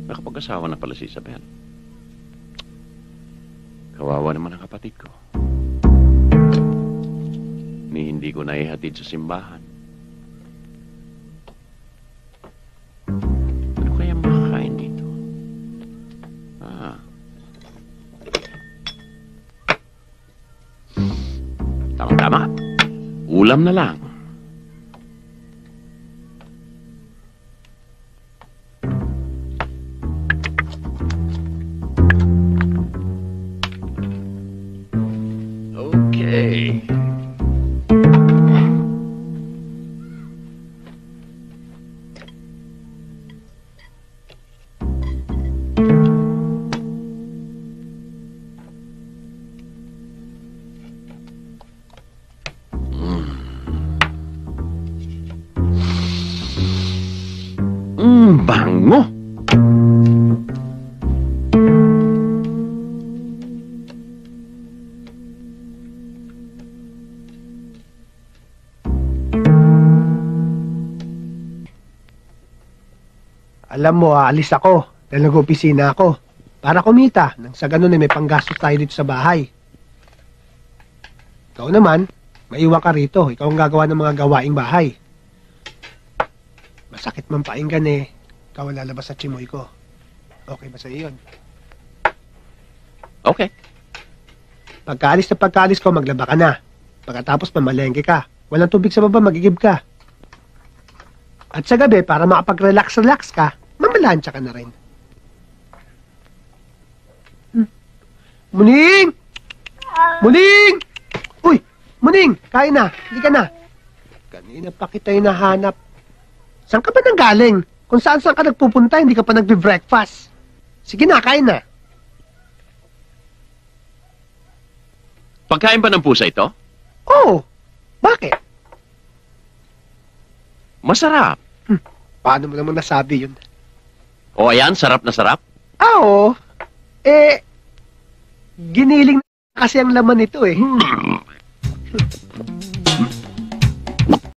Nakapag-asawa na pala si Isabel. Kawawa naman ang kapatid ko. Ni hindi ko naihatid sa simbahan. Ano kaya makakain dito? Tama-tama. Ulam na lang. Okay. Bango. Alam mo, aalis ako dahil nag-opisina ako para kumita nang sa ganun ay may panggastos tayo dito sa bahay. Ikaw naman, maiwan ka rito. Ikaw ang gagawa ng mga gawaing bahay. Masakit man painggan eh. Ikaw ang lalabas sa chimoy ko. Okay ba sa iyo yun? Okay. Pagkaalis ko, maglaba ka na. Pagkatapos mamalengke ka. Walang tubig sa baba, magigib ka. At sa gabi, para makapag-relax ka, mamalansya ka na rin. Muning! Muning! Uy! Muning! Kain na! Hindi ka na. Kanina pa kita hinahanap. Saan ka ba nang galing? Kung saan ka nagpupunta, hindi ka pa nagbe-breakfast. Sige na, kain na. Pagkain ba ng pusa ito? Oo. Bakit? Masarap. Paano mo naman nasabi yun? O ayan, sarap na sarap. Oo. Giniling na kasi ang laman nito eh.